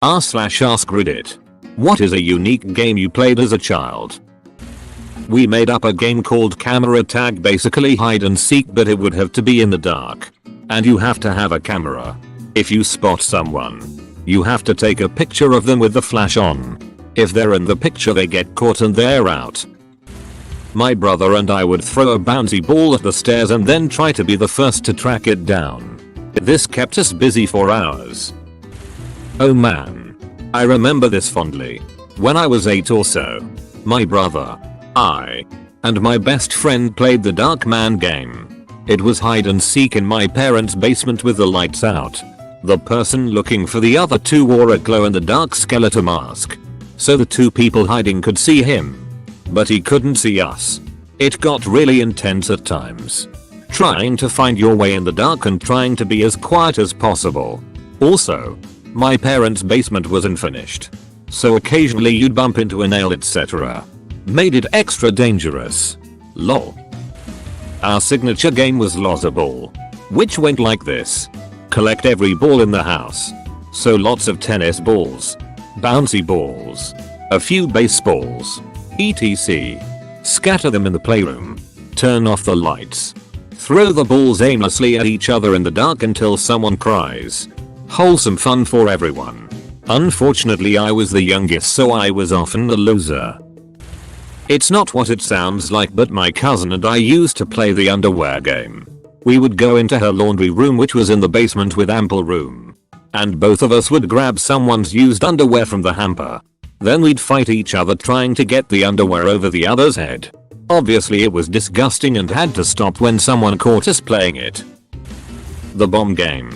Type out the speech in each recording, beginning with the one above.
r/AskReddit. What is a unique game you played as a child? We made up a game called camera tag, basically hide and seek, but it would have to be in the dark. And you have to have a camera. If you spot someone, you have to take a picture of them with the flash on. If they're in the picture, they get caught and they're out. My brother and I would throw a bouncy ball at the stairs and then try to be the first to track it down. This kept us busy for hours. Oh man, I remember this fondly. When I was 8 or so, my brother, I, and my best friend played the Dark Man game. It was hide and seek in my parents' basement with the lights out. The person looking for the other two wore a glow-in-the-dark skeleton mask, so the two people hiding could see him, but he couldn't see us. It got really intense at times, trying to find your way in the dark and trying to be as quiet as possible. Also, my parents' basement was unfinished, so occasionally you'd bump into a nail, etc. Made it extra dangerous. Lol. Our signature game was Lozzaball, which went like this. Collect every ball in the house. So lots of tennis balls, bouncy balls, a few baseballs, etc. Scatter them in the playroom. Turn off the lights. Throw the balls aimlessly at each other in the dark until someone cries. Wholesome fun for everyone. Unfortunately, I was the youngest, so I was often the loser. It's not what it sounds like, but my cousin and I used to play the underwear game. We would go into her laundry room, which was in the basement with ample room, and both of us would grab someone's used underwear from the hamper. Then we'd fight each other trying to get the underwear over the other's head. Obviously it was disgusting and had to stop when someone caught us playing it. The bomb game.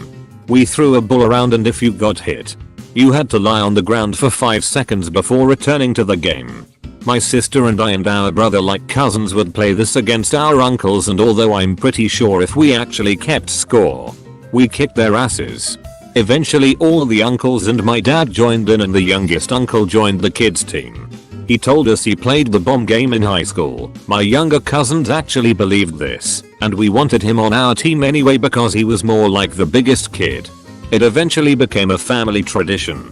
We threw a ball around, and if you got hit, you had to lie on the ground for 5 seconds before returning to the game. My sister and I and our brother, like cousins, would play this against our uncles, and although I'm pretty sure if we actually kept score, we kicked their asses. Eventually all the uncles and my dad joined in, and the youngest uncle joined the kids team. He told us he played the bomb game in high school. My younger cousins actually believed this, and we wanted him on our team anyway because he was more like the biggest kid. It eventually became a family tradition.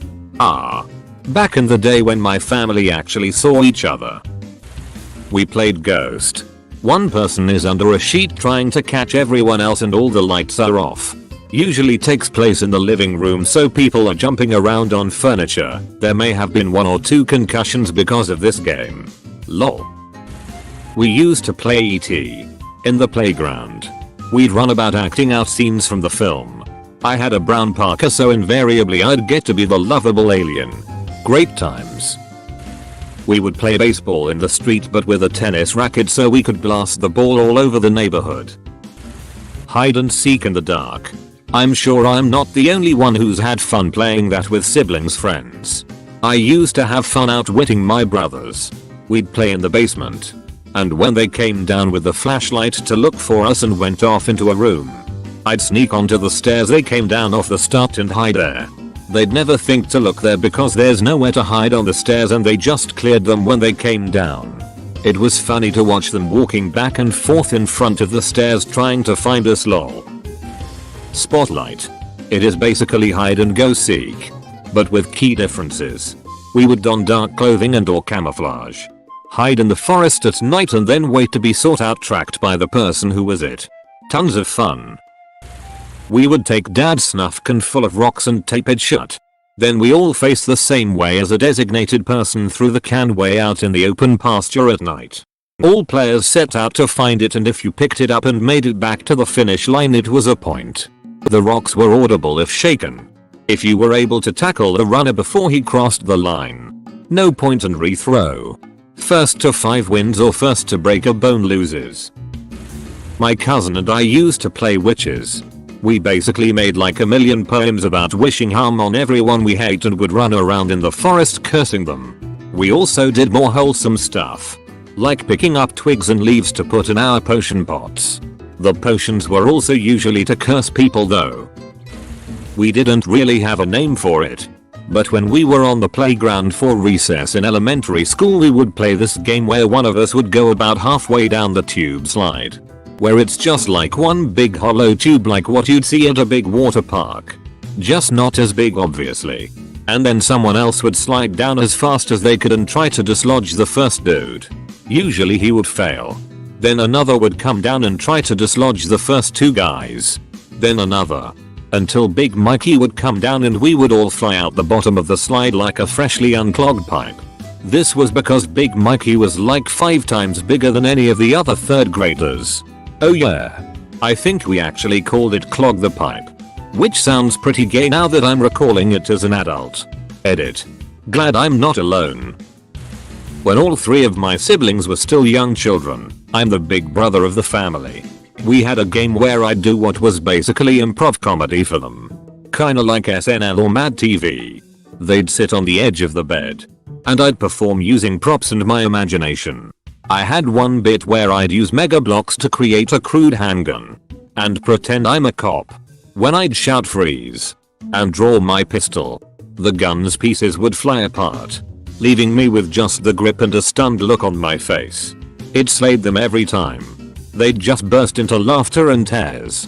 Back in the day when my family actually saw each other. We played Ghost. One person is under a sheet trying to catch everyone else and all the lights are off. Usually takes place in the living room, so people are jumping around on furniture. There may have been 1 or 2 concussions because of this game. Lol. We used to play E.T. in the playground. We'd run about acting out scenes from the film. I had a brown parka, so invariably I'd get to be the lovable alien. Great times. We would play baseball in the street, but with a tennis racket, so we could blast the ball all over the neighborhood. Hide and seek in the dark. I'm sure I'm not the only one who's had fun playing that with siblings friends. I used to have fun outwitting my brothers. We'd play in the basement, and when they came down with the flashlight to look for us and went off into a room, I'd sneak onto the stairs they came down off the start and hide there. They'd never think to look there because there's nowhere to hide on the stairs, and they just cleared them when they came down. It was funny to watch them walking back and forth in front of the stairs trying to find us. Lol. Spotlight. It is basically hide and go seek, but with key differences. We would don dark clothing and or camouflage, hide in the forest at night, and then wait to be sought out, tracked by the person who was it. Tons of fun. We would take dad's snuff can full of rocks and tape it shut. Then we all face the same way as a designated person through the can way out in the open pasture at night. All players set out to find it, and if you picked it up and made it back to the finish line, it was a point. The rocks were audible if shaken. If you were able to tackle the runner before he crossed the line, no point and rethrow. First to 5 wins, or first to break a bone loses. My cousin and I used to play witches. We basically made like a million poems about wishing harm on everyone we hate and would run around in the forest cursing them. We also did more wholesome stuff, like picking up twigs and leaves to put in our potion pots. The potions were also usually to curse people though. We didn't really have a name for it, but when we were on the playground for recess in elementary school, we would play this game where one of us would go about halfway down the tube slide, where it's just like one big hollow tube like what you'd see at a big water park. Just not as big obviously. and then someone else would slide down as fast as they could and try to dislodge the first dude. Usually he would fail. Then another would come down and try to dislodge the first two guys. Then another. Until Big Mikey would come down and we would all fly out the bottom of the slide like a freshly unclogged pipe. This was because Big Mikey was like 5 times bigger than any of the other 3rd graders. Oh yeah. I think we actually called it clog the pipe. Which sounds pretty gay now that I'm recalling it as an adult. Edit. Glad I'm not alone. When all 3 of my siblings were still young children, I'm the big brother of the family. We had a game where I'd do what was basically improv comedy for them. Kinda like SNL or Mad TV. They'd sit on the edge of the bed. And I'd perform using props and my imagination. I had one bit where I'd use mega blocks to create a crude handgun. And pretend I'm a cop. When I'd shout freeze. And draw my pistol. The gun's pieces would fly apart. Leaving me with just the grip and a stunned look on my face. It slayed them every time. They'd just burst into laughter and tears.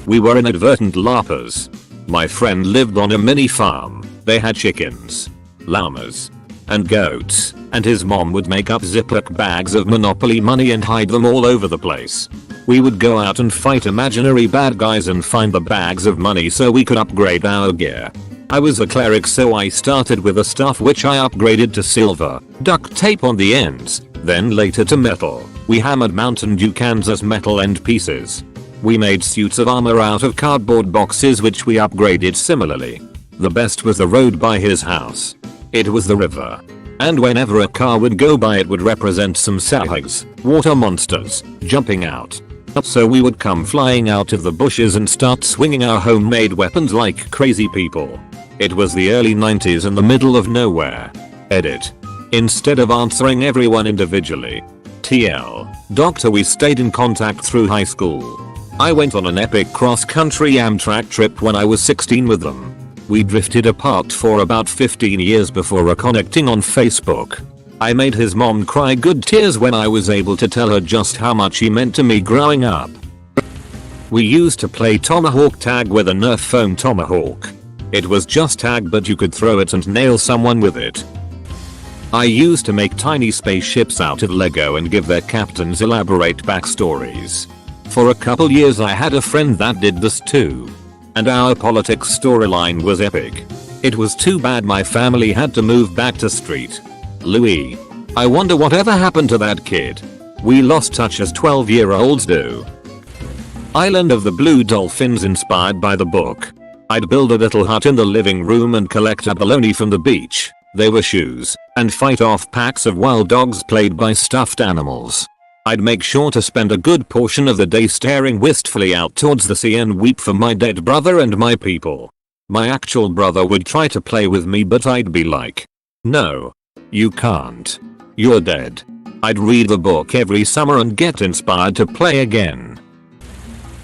We were inadvertent LARPers. My friend lived on a mini farm. They had chickens, llamas, and goats, and his mom would make up Ziploc bags of Monopoly money and hide them all over the place. We would go out and fight imaginary bad guys and find the bags of money so we could upgrade our gear. I was a cleric, so I started with a staff which I upgraded to silver, duct tape on the ends, then later to metal. We hammered Mountain Dew cans as metal end pieces. We made suits of armor out of cardboard boxes which we upgraded similarly. The best was the road by his house. It was the river. And whenever a car would go by it would represent some sahugs, water monsters, jumping out. So we would come flying out of the bushes and start swinging our homemade weapons like crazy people. It was the early 90s in the middle of nowhere. Edit. Instead of answering everyone individually. TL. Doctor, we stayed in contact through high school. I went on an epic cross-country Amtrak trip when I was 16 with them. We drifted apart for about 15 years before reconnecting on Facebook. I made his mom cry good tears when I was able to tell her just how much he meant to me growing up. We used to play tomahawk tag with a Nerf foam tomahawk. It was just tag, but you could throw it and nail someone with it. I used to make tiny spaceships out of Lego and give their captains elaborate backstories. For a couple years I had a friend that did this too. And our politics storyline was epic. It was too bad my family had to move back to Street Louis. I wonder whatever happened to that kid. We lost touch as 12-year-olds do. Island of the Blue Dolphins, inspired by the book. I'd build a little hut in the living room and collect abalone from the beach. They were shoes, and fight off packs of wild dogs played by stuffed animals. I'd make sure to spend a good portion of the day staring wistfully out towards the sea and weep for my dead brother and my people. My actual brother would try to play with me, but I'd be like, no, you can't. You're dead. I'd read the book every summer and get inspired to play again.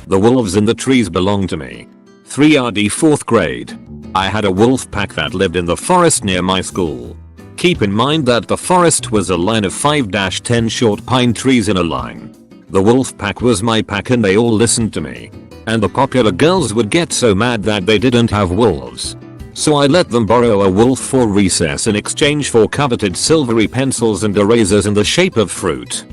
The wolves in the trees belong to me. 3RD 4th grade. I had a wolf pack that lived in the forest near my school. Keep in mind that the forest was a line of 5-10 short pine trees in a line. The wolf pack was my pack and they all listened to me. And the popular girls would get so mad that they didn't have wolves. So I let them borrow a wolf for recess in exchange for coveted silvery pencils and erasers in the shape of fruit.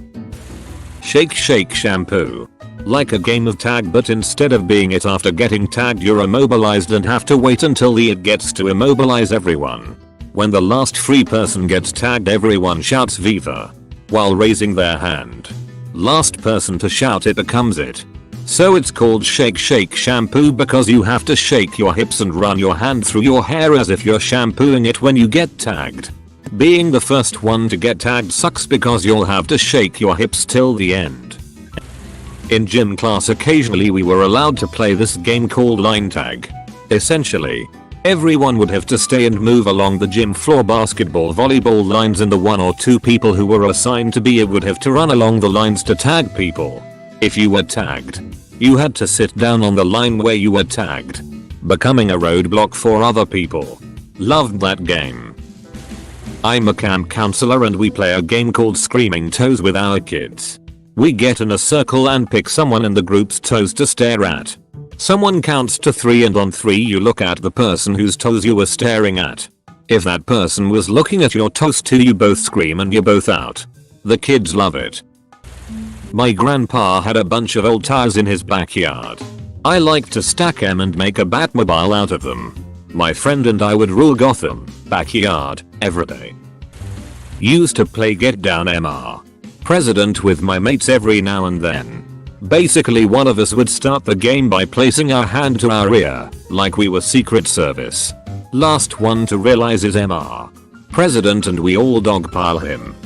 Shake Shake Shampoo. Like a game of tag, but instead of being it after getting tagged you're immobilized and have to wait until the it gets to immobilize everyone. When the last free person gets tagged everyone shouts Viva while raising their hand. Last person to shout it becomes it. So it's called Shake Shake Shampoo because you have to shake your hips and run your hand through your hair as if you're shampooing it when you get tagged. Being the first one to get tagged sucks because you'll have to shake your hips till the end. In gym class occasionally we were allowed to play this game called line tag. Essentially, everyone would have to stay and move along the gym floor basketball volleyball lines, and the 1 or 2 people who were assigned to be it would have to run along the lines to tag people. If you were tagged, you had to sit down on the line where you were tagged, becoming a roadblock for other people. Loved that game. I'm a camp counselor and we play a game called Screaming Toes with our kids. We get in a circle and pick someone in the group's toes to stare at. Someone counts to 3 and on 3 you look at the person whose toes you were staring at. If that person was looking at your toes too, you both scream and you're both out. The kids love it. My grandpa had a bunch of old tires in his backyard. I liked to stack them and make a Batmobile out of them. My friend and I would rule Gotham, backyard, every day. Used to play Get Down MR President with my mates every now and then. Basically one of us would start the game by placing our hand to our ear, like we were Secret Service. Last one to realize is MR President and we all dogpile him.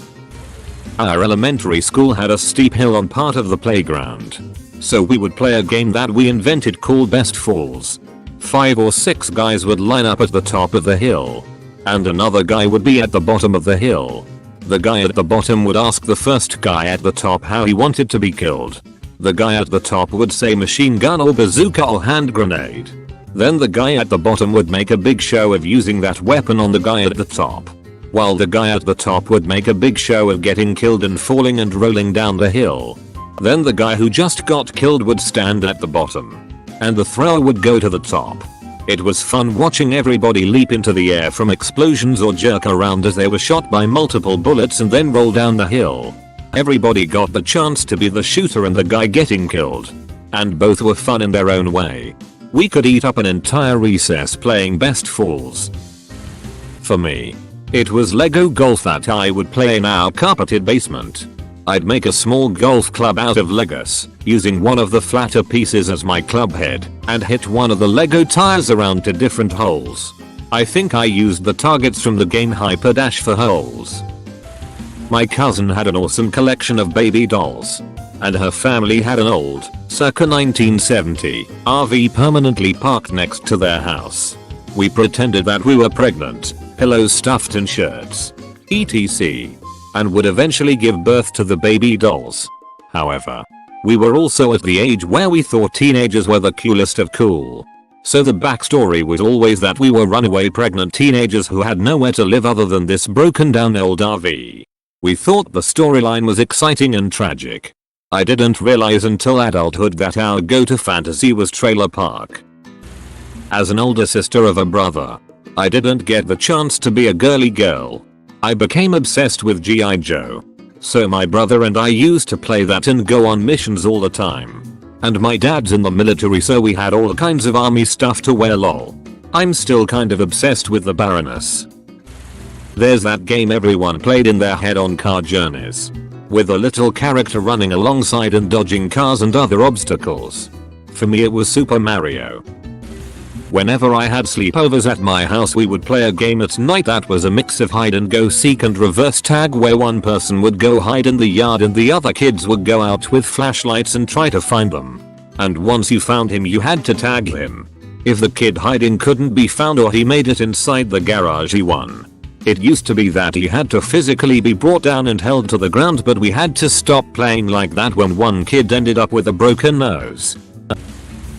Our elementary school had a steep hill on part of the playground. So we would play a game that we invented called Best Falls. 5 or 6 guys would line up at the top of the hill. And another guy would be at the bottom of the hill. The guy at the bottom would ask the first guy at the top how he wanted to be killed. The guy at the top would say machine gun or bazooka or hand grenade. Then the guy at the bottom would make a big show of using that weapon on the guy at the top. While the guy at the top would make a big show of getting killed and falling and rolling down the hill. Then the guy who just got killed would stand at the bottom. And the thrower would go to the top. It was fun watching everybody leap into the air from explosions or jerk around as they were shot by multiple bullets and then roll down the hill. Everybody got the chance to be the shooter and the guy getting killed. And both were fun in their own way. We could eat up an entire recess playing Best Falls. For me, it was Lego golf that I would play in our carpeted basement. I'd make a small golf club out of Legos, using one of the flatter pieces as my club head, and hit one of the Lego tires around to different holes. I think I used the targets from the game Hyper Dash for holes. My cousin had an awesome collection of baby dolls. And her family had an old, circa 1970, RV permanently parked next to their house. We pretended that we were pregnant, pillows stuffed in shirts, etc. and would eventually give birth to the baby dolls. However, we were also at the age where we thought teenagers were the coolest of cool. So the backstory was always that we were runaway pregnant teenagers who had nowhere to live other than this broken down old RV. We thought the storyline was exciting and tragic. I didn't realize until adulthood that our go-to fantasy was trailer park. As an older sister of a brother, I didn't get the chance to be a girly girl. I became obsessed with G.I. Joe. So my brother and I used to play that and go on missions all the time. And my dad's in the military, so we had all kinds of army stuff to wear lol. I'm still kind of obsessed with the Baroness. There's that game everyone played in their head on car journeys. With a little character running alongside and dodging cars and other obstacles. For me it was Super Mario. Whenever I had sleepovers at my house we would play a game at night that was a mix of hide and go seek and reverse tag, where one person would go hide in the yard and the other kids would go out with flashlights and try to find them. And once you found him you had to tag him. If the kid hiding couldn't be found or he made it inside the garage, he won. It used to be that he had to physically be brought down and held to the ground, but we had to stop playing like that when one kid ended up with a broken nose.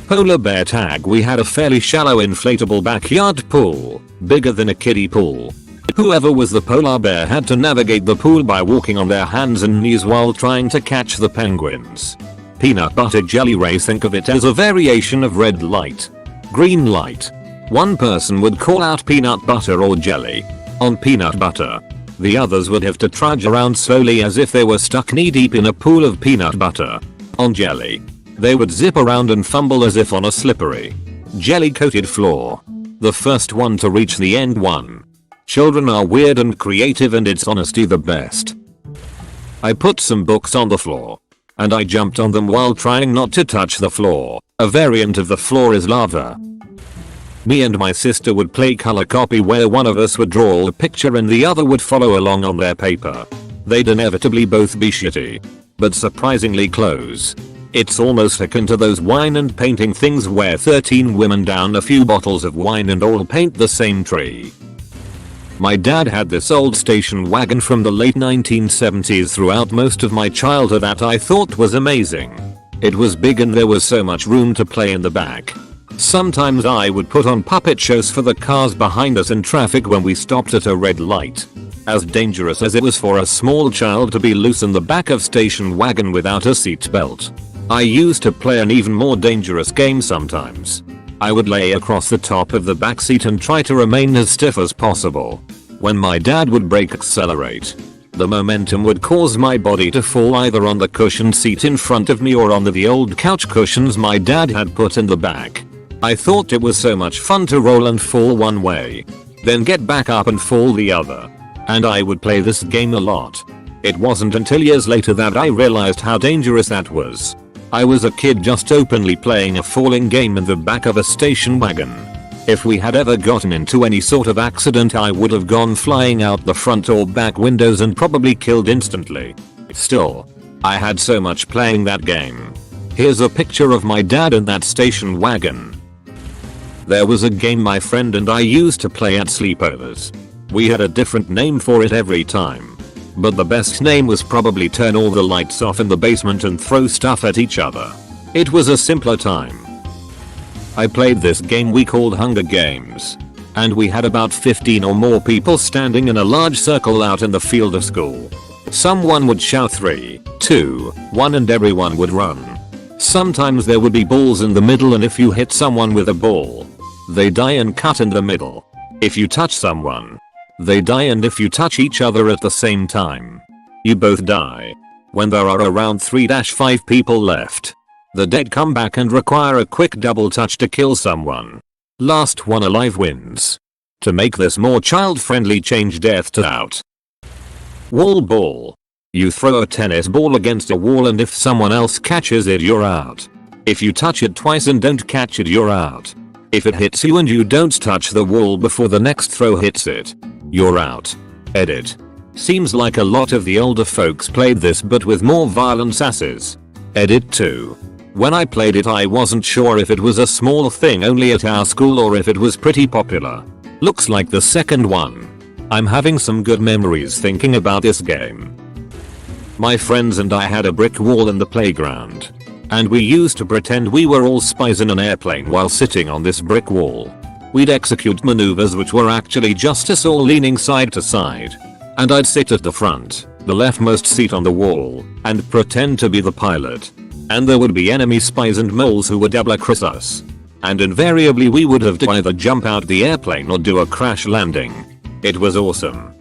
Polar bear tag. We had a fairly shallow inflatable backyard pool, bigger than a kiddie pool. Whoever was the polar bear had to navigate the pool by walking on their hands and knees while trying to catch the penguins. Peanut butter jelly race. Think of it as a variation of red light, green light. One person would call out peanut butter or jelly. On peanut butter, the others would have to trudge around slowly as if they were stuck knee deep in a pool of peanut butter. On jelly, they would zip around and fumble as if on a slippery, jelly coated floor. The first one to reach the end won. Children are weird and creative, and it's honestly the best. I put some books on the floor, and I jumped on them while trying not to touch the floor. A variant of the floor is lava. Me and my sister would play color copy, where one of us would draw a picture and the other would follow along on their paper. They'd inevitably both be shitty, but surprisingly close. It's almost akin to those wine and painting things where 13 women down a few bottles of wine and all paint the same tree. My dad had this old station wagon from the late 1970s throughout most of my childhood that I thought was amazing. It was big and there was so much room to play in the back. Sometimes I would put on puppet shows for the cars behind us in traffic when we stopped at a red light. As dangerous as it was for a small child to be loose in the back of station wagon without a seat belt. I used to play an even more dangerous game sometimes. I would lay across the top of the backseat and try to remain as stiff as possible. When my dad would brake accelerate, the momentum would cause my body to fall either on the cushioned seat in front of me or onto the old couch cushions my dad had put in the back. I thought it was so much fun to roll and fall one way, then get back up and fall the other. And I would play this game a lot. It wasn't until years later that I realized how dangerous that was. I was a kid just openly playing a falling game in the back of a station wagon. If we had ever gotten into any sort of accident, I would have gone flying out the front or back windows and probably killed instantly. Still, I had so much playing that game. Here's a picture of my dad in that station wagon. There was a game my friend and I used to play at sleepovers. We had a different name for it every time, but the best name was probably turn all the lights off in the basement and throw stuff at each other. It was a simpler time. I played this game we called Hunger Games, and we had about 15 or more people standing in a large circle out in the field of school. Someone would shout 3, 2, 1 and everyone would run. Sometimes there would be balls in the middle, and if you hit someone with a ball, they die and cut in the middle. If you touch someone, they die, and if you touch each other at the same time, you both die. When there are around 3-5 people left, the dead come back and require a quick double touch to kill someone. Last one alive wins. To make this more child friendly, change death to out. Wall ball. You throw a tennis ball against a wall, and if someone else catches it, you're out. If you touch it twice and don't catch it, you're out. If it hits you and you don't touch the wall before the next throw hits it, you're out. Edit. Seems like a lot of the older folks played this, but with more violent asses. Edit 2. When I played it, I wasn't sure if it was a small thing only at our school or if it was pretty popular. Looks like the second one. I'm having some good memories thinking about this game. My friends and I had a brick wall in the playground, and we used to pretend we were all spies in an airplane while sitting on this brick wall. We'd execute maneuvers which were actually just us all leaning side to side, and I'd sit at the front, the leftmost seat on the wall, and pretend to be the pilot. And there would be enemy spies and moles who would double cross us, and invariably we would have to either jump out the airplane or do a crash landing. It was awesome.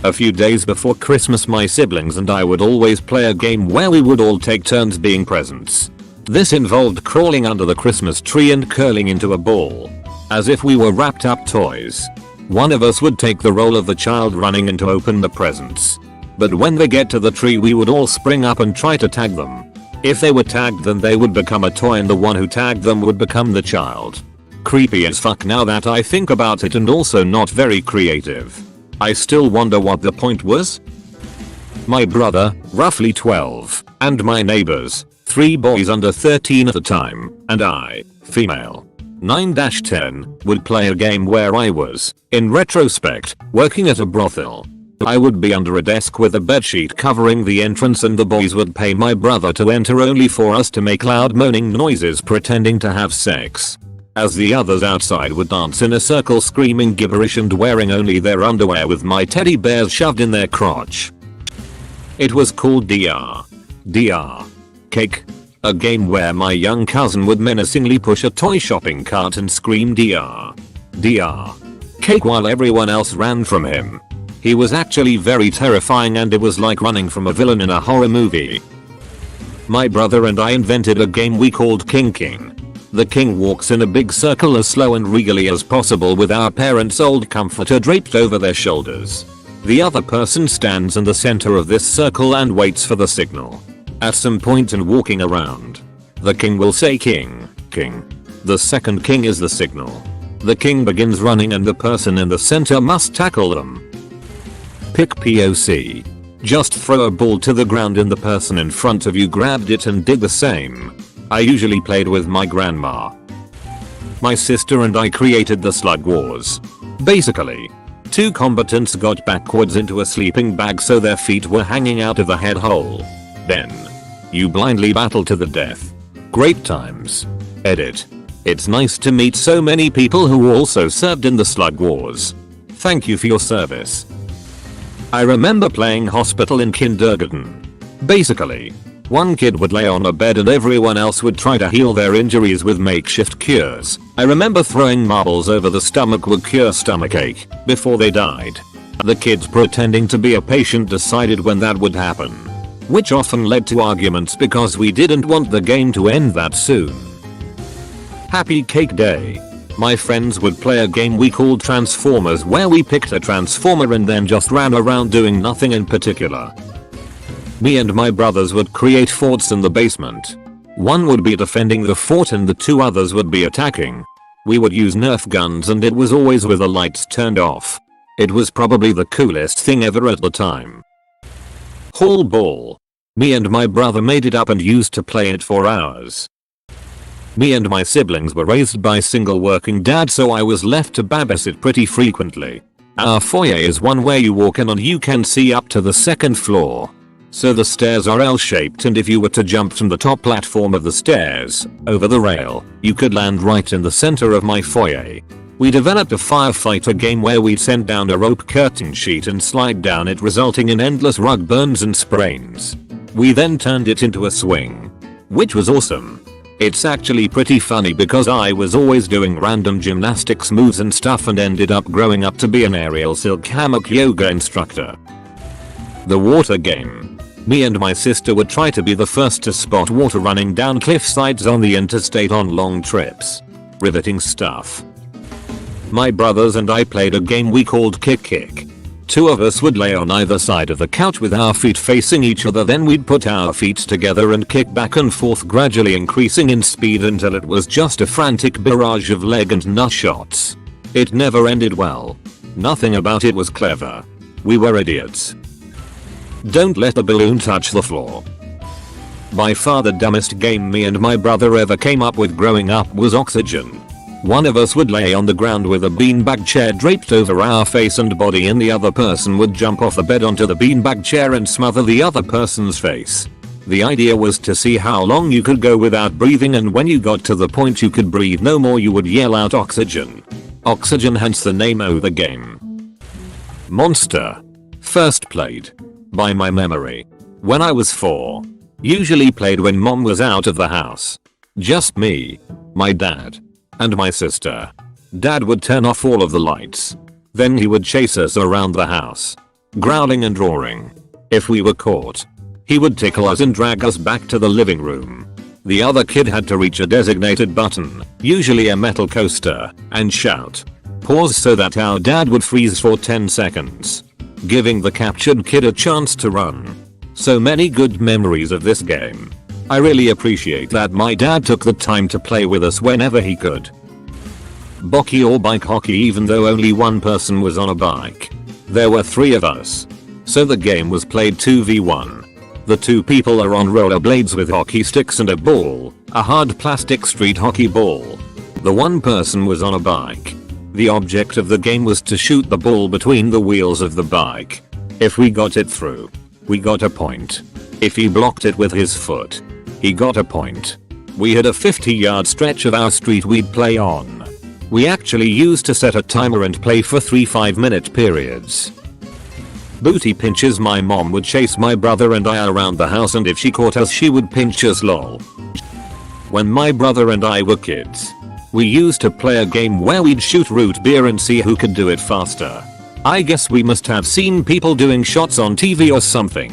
A few days before Christmas, my siblings and I would always play a game where we would all take turns being presents. This involved crawling under the Christmas tree and curling into a ball, as if we were wrapped up toys. One of us would take the role of the child running in to open the presents. But when they get to the tree, we would all spring up and try to tag them. If they were tagged, then they would become a toy and the one who tagged them would become the child. Creepy as fuck now that I think about it, and also not very creative. I still wonder what the point was. My brother, roughly 12, and my neighbors, 3 boys under 13 at the time, and I, female, 9-10, would play a game where I was, in retrospect, working at a brothel. I would be under a desk with a bedsheet covering the entrance, and the boys would pay my brother to enter only for us to make loud moaning noises pretending to have sex, as the others outside would dance in a circle screaming gibberish and wearing only their underwear with my teddy bears shoved in their crotch. It was called DR Cake, a game where my young cousin would menacingly push a toy shopping cart and scream DR Cake while everyone else ran from him. He was actually very terrifying, and it was like running from a villain in a horror movie. My brother and I invented a game we called King. The king walks in a big circle as slow and regally as possible with our parents' old comforter draped over their shoulders. The other person stands in the center of this circle and waits for the signal. At some point in walking around, the king will say king, king. The second king is the signal. The king begins running and the person in the center must tackle them. Pick POC. Just throw a ball to the ground and the person in front of you grabbed it and did the same. I usually played with my grandma. My sister and I created the Slug Wars. Basically, 2 combatants got backwards into a sleeping bag so their feet were hanging out of the head hole. Then, you blindly battle to the death. Great times. Edit. It's nice to meet so many people who also served in the Slug Wars. Thank you for your service. I remember playing hospital in kindergarten. Basically, One kid would lay on a bed and everyone else would try to heal their injuries with makeshift cures. I remember throwing marbles over the stomach would cure stomachache before they died. The kids pretending to be a patient decided when that would happen, which often led to arguments because we didn't want the game to end that soon. Happy Cake Day. My friends would play a game we called Transformers where we picked a transformer and then just ran around doing nothing in particular. Me and my brothers would create forts in the basement. One would be defending the fort and the two others would be attacking. We would use Nerf guns and it was always with the lights turned off. It was probably the coolest thing ever at the time. Hall ball. Me and my brother made it up and used to play it for hours. Me and my siblings were raised by single working dad, so I was left to babysit pretty frequently. Our foyer is one where you walk in and you can see up to the second floor. So the stairs are L-shaped and if you were to jump from the top platform of the stairs over the rail, you could land right in the center of my foyer. We developed a firefighter game where we'd send down a rope curtain sheet and slide down it, resulting in endless rug burns and sprains. We then turned it into a swing, which was awesome. It's actually pretty funny because I was always doing random gymnastics moves and stuff and ended up growing up to be an aerial silk hammock yoga instructor. The water game. Me and my sister would try to be the first to spot water running down cliff sides on the interstate on long trips. Riveting stuff. My brothers and I played a game we called Kick Kick. Two of us would lay on either side of the couch with our feet facing each other, then we'd put our feet together and kick back and forth, gradually increasing in speed until it was just a frantic barrage of leg and nut shots. It never ended well. Nothing about it was clever. We were idiots. Don't let a balloon touch the floor. By far the dumbest game me and my brother ever came up with growing up was Oxygen. One of us would lay on the ground with a beanbag chair draped over our face and body, and the other person would jump off the bed onto the beanbag chair and smother the other person's face. The idea was to see how long you could go without breathing, and when you got to the point you could breathe no more you would yell out oxygen. Oxygen, hence the name of the game. Monster. First played, by my memory, when I was 4. Usually played when mom was out of the house. Just me, my dad, and my sister. Dad would turn off all of the lights. Then he would chase us around the house, growling and roaring. If we were caught, he would tickle us and drag us back to the living room. The other kid had to reach a designated button, usually a metal coaster, and shout, "Pause," so that our dad would freeze for 10 seconds, giving the captured kid a chance to run. So many good memories of this game. I really appreciate that my dad took the time to play with us whenever he could. Bocce or bike hockey, even though only one person was on a bike. There were 3 of us, so the game was played 2v1. The 2 people are on rollerblades with hockey sticks and a ball, a hard plastic street hockey ball. The one person was on a bike. The object of the game was to shoot the ball between the wheels of the bike. If we got it through, we got a point. If he blocked it with his foot, he got a point. We had a 50-yard stretch of our street we'd play on. We actually used to set a timer and play for 3 5-minute periods. Booty pinches. My mom would chase my brother and I around the house, and if she caught us she would pinch us, lol. When my brother and I were kids, we used to play a game where we'd shoot root beer and see who could do it faster. I guess we must have seen people doing shots on TV or something.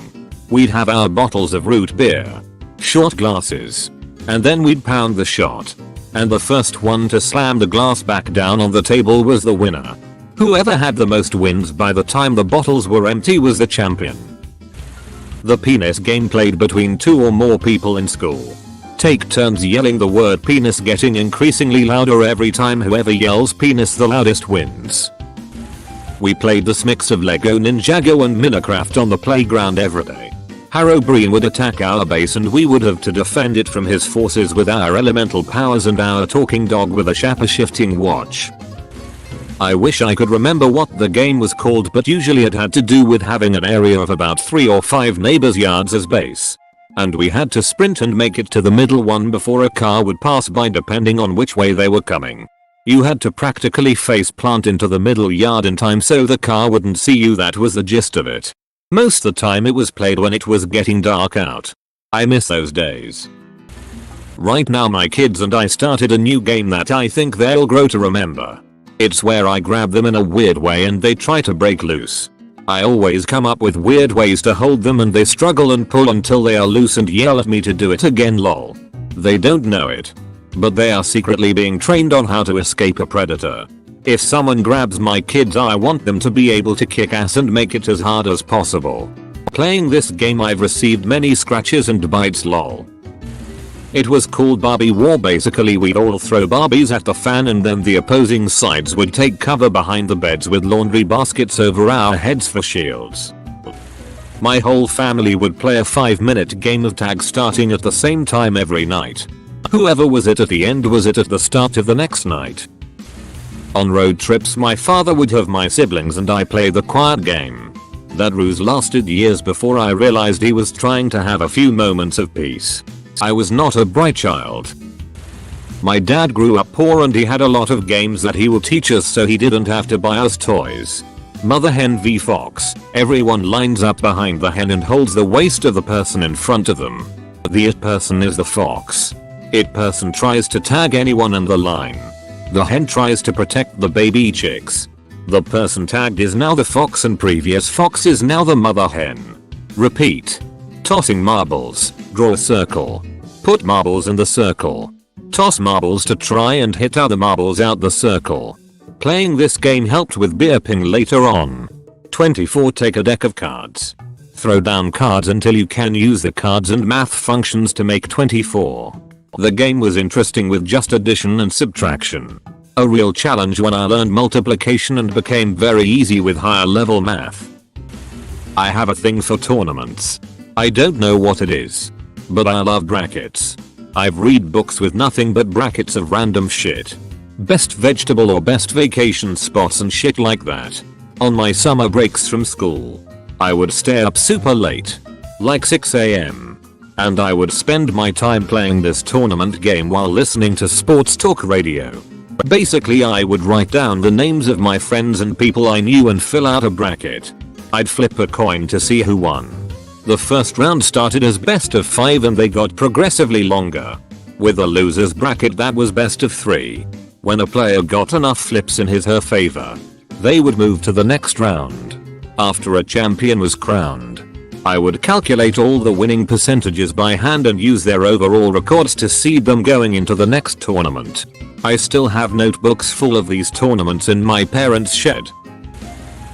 We'd have our bottles of root beer, shot glasses, and then we'd pound the shot. And the first one to slam the glass back down on the table was the winner. Whoever had the most wins by the time the bottles were empty was the champion. The penis game, played between 2 or more people in school. Take turns yelling the word penis, getting increasingly louder every time. Whoever yells penis the loudest wins. We played this mix of Lego Ninjago and Minecraft on the playground every day. Herobrine would attack our base and we would have to defend it from his forces with our elemental powers and our talking dog with a shaper shifting watch. I wish I could remember what the game was called, but usually it had to do with having an area of about 3 or 5 neighbors' yards as base. And we had to sprint and make it to the middle one before a car would pass by, depending on which way they were coming. You had to practically face plant into the middle yard in time so the car wouldn't see you. That was the gist of it. Most of the time it was played when it was getting dark out. I miss those days. Right now my kids and I started a new game that I think they'll grow to remember. It's where I grab them in a weird way and they try to break loose. I always come up with weird ways to hold them and they struggle and pull until they are loose and yell at me to do it again, lol. They don't know it, but they are secretly being trained on how to escape a predator. If someone grabs my kids, I want them to be able to kick ass and make it as hard as possible. Playing this game I've received many scratches and bites, lol. It was called Barbie War. Basically we'd all throw Barbies at the fan and then the opposing sides would take cover behind the beds with laundry baskets over our heads for shields. My whole family would play a 5-minute game of tag starting at the same time every night. Whoever was it at the end was it at the start of the next night. On road trips my father would have my siblings and I play the quiet game. That ruse lasted years before I realized he was trying to have a few moments of peace. I was not a bright child. My dad grew up poor and he had a lot of games that he would teach us so he didn't have to buy us toys. Mother hen v fox. Everyone lines up behind the hen and holds the waist of the person in front of them. The it person is the fox. It person tries to tag anyone in the line. The hen tries to protect the baby chicks. The person tagged is now the fox and previous fox is now the mother hen. Repeat. Tossing marbles. Draw a circle. Put marbles in the circle. Toss marbles to try and hit other marbles out the circle. Playing this game helped with beer ping later on. 24. Take a deck of cards. Throw down cards until you can use the cards and math functions to make 24. The game was interesting with just addition and subtraction. A real challenge when I learned multiplication and became very easy with higher level math. I have a thing for tournaments. I don't know what it is, but I love brackets. I've read books with nothing but brackets of random shit. Best vegetable or best vacation spots and shit like that. On my summer breaks from school, I would stay up super late, like 6 AM, and I would spend my time playing this tournament game while listening to sports talk radio. Basically I would write down the names of my friends and people I knew and fill out a bracket. I'd flip a coin to see who won. The first round started as best of 5 and they got progressively longer. With a loser's bracket that was best of 3. When a player got enough flips in his/her favor, they would move to the next round. After a champion was crowned, I would calculate all the winning percentages by hand and use their overall records to seed them going into the next tournament. I still have notebooks full of these tournaments in my parents' shed.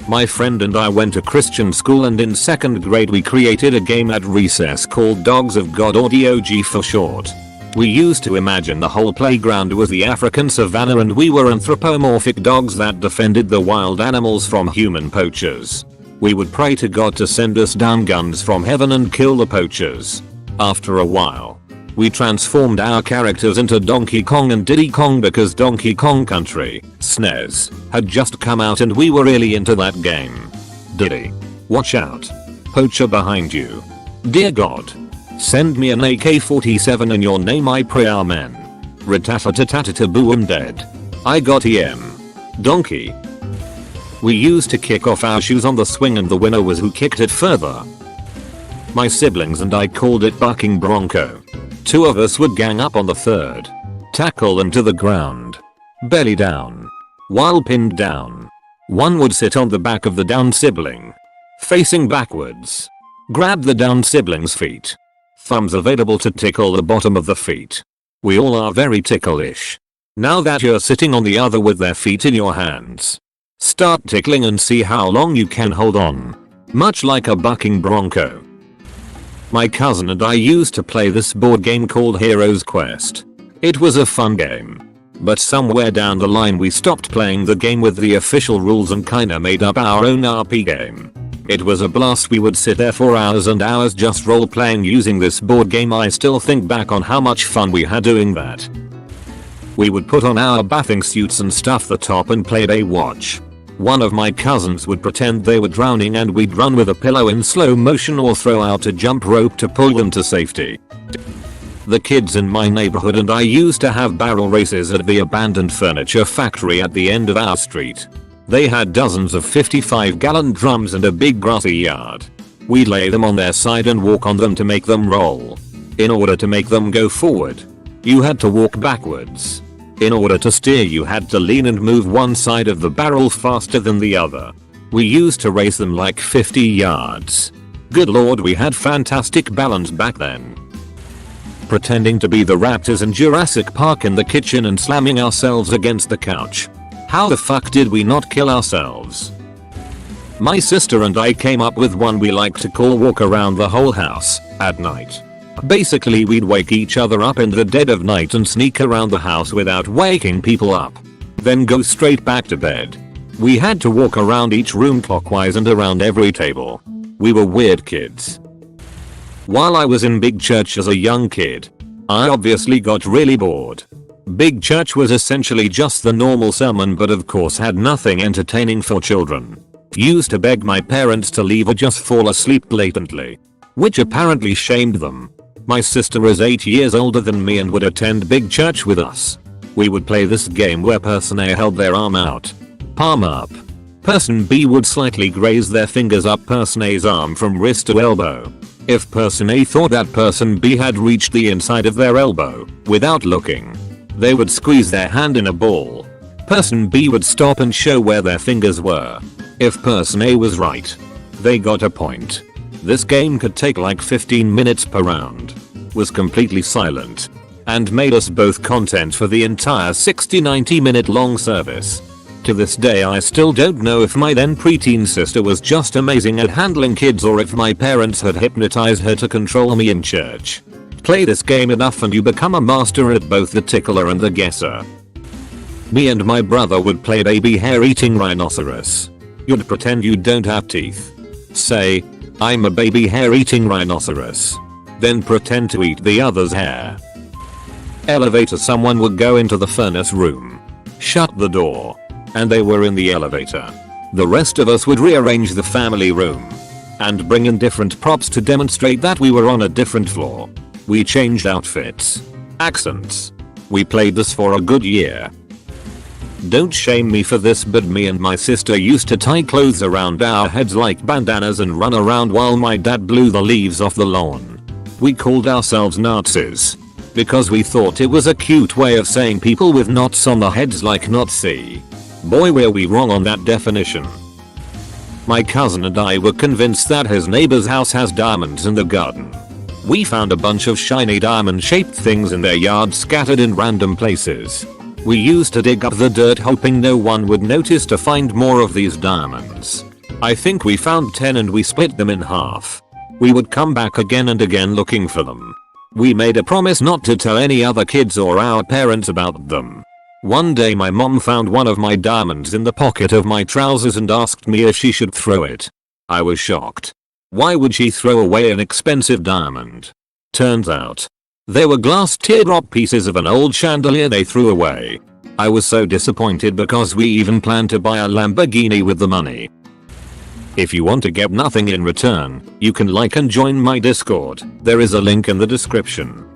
My friend and I went to Christian school and in 2nd grade we created a game at recess called Dogs of God, or DOG for short. We used to imagine the whole playground was the African savannah and we were anthropomorphic dogs that defended the wild animals from human poachers. We would pray to God to send us down guns from heaven and kill the poachers. After a while, we transformed our characters into Donkey Kong and Diddy Kong because Donkey Kong Country, SNES, had just come out and we were really into that game. Diddy. Watch out. Poacher behind you. Dear God. Send me an AK-47 in your name I pray, amen. Rat-tat-tat-tat-boo, I'm dead. I got EM. Donkey. We used to kick off our shoes on the swing and the winner was who kicked it further. My siblings and I called it bucking bronco. 2 of us would gang up on the third, tackle them to the ground, belly down. While pinned down, one would sit on the back of the downed sibling, facing backwards, grab the downed sibling's feet. Thumbs available to tickle the bottom of the feet. We all are very ticklish. Now that you're sitting on the other with their feet in your hands, start tickling and see how long you can hold on. Much like a bucking bronco. My cousin and I used to play this board game called Hero's Quest. It was a fun game. But somewhere down the line we stopped playing the game with the official rules and kinda made up our own RP game. It was a blast. We would sit there for hours and hours just role playing using this board game. I still think back on how much fun we had doing that. We would put on our bathing suits and stuff the top and play Baywatch. One of my cousins would pretend they were drowning and we'd run with a pillow in slow motion or throw out a jump rope to pull them to safety. The kids in my neighborhood and I used to have barrel races at the abandoned furniture factory at the end of our street. They had dozens of 55-gallon drums and a big grassy yard. We'd lay them on their side and walk on them to make them roll. In order to make them go forward, you had to walk backwards. In order to steer, you had to lean and move one side of the barrel faster than the other. We used to race them like 50 yards. Good lord, we had fantastic balance back then. Pretending to be the raptors in Jurassic Park in the kitchen and slamming ourselves against the couch. How the fuck did we not kill ourselves? My sister and I came up with one we like to call walk around the whole house at night. Basically, we'd wake each other up in the dead of night and sneak around the house without waking people up. Then go straight back to bed. We had to walk around each room clockwise and around every table. We were weird kids. While I was in big church as a young kid, I obviously got really bored. Big church was essentially just the normal sermon, but of course had nothing entertaining for children. Used to beg my parents to leave or just fall asleep blatantly, which apparently shamed them. My sister is 8 years older than me and would attend big church with us. We would play this game where person A held their arm out, palm up. Person B would slightly graze their fingers up person A's arm from wrist to elbow. If person A thought that person B had reached the inside of their elbow, without looking, they would squeeze their hand in a ball. Person B would stop and show where their fingers were. If person A was right, they got a point. This game could take like 15 minutes per round, was completely silent, and made us both content for the entire 60-90 minute long service. To this day I still don't know if my then preteen sister was just amazing at handling kids or if my parents had hypnotized her to control me in church. Play this game enough and you become a master at both the tickler and the guesser. Me and my brother would play baby hair eating rhinoceros. You'd pretend you don't have teeth. Say, I'm a baby hair eating rhinoceros. Then pretend to eat the other's hair. Elevator, someone would go into the furnace room, shut the door, and they were in the elevator. The rest of us would rearrange the family room and bring in different props to demonstrate that we were on a different floor. We changed outfits, accents. We played this for a good year. Don't shame me for this, but me and my sister used to tie clothes around our heads like bandanas and run around while my dad blew the leaves off the lawn. We called ourselves Nazis because we thought it was a cute way of saying people with knots on the heads like Nazi. Boy, were we wrong on that definition. My cousin and I were convinced that his neighbor's house has diamonds in the garden. We found a bunch of shiny diamond-shaped things in their yard scattered in random places. We used to dig up the dirt hoping no one would notice to find more of these diamonds. I think we found 10 and we split them in half. We would come back again and again looking for them. We made a promise not to tell any other kids or our parents about them. One day my mom found one of my diamonds in the pocket of my trousers and asked me if she should throw it. I was shocked. Why would she throw away an expensive diamond? Turns out, they were glass teardrop pieces of an old chandelier they threw away. I was so disappointed because we even planned to buy a Lamborghini with the money. If you want to get nothing in return, you can like and join my Discord. There is a link in the description.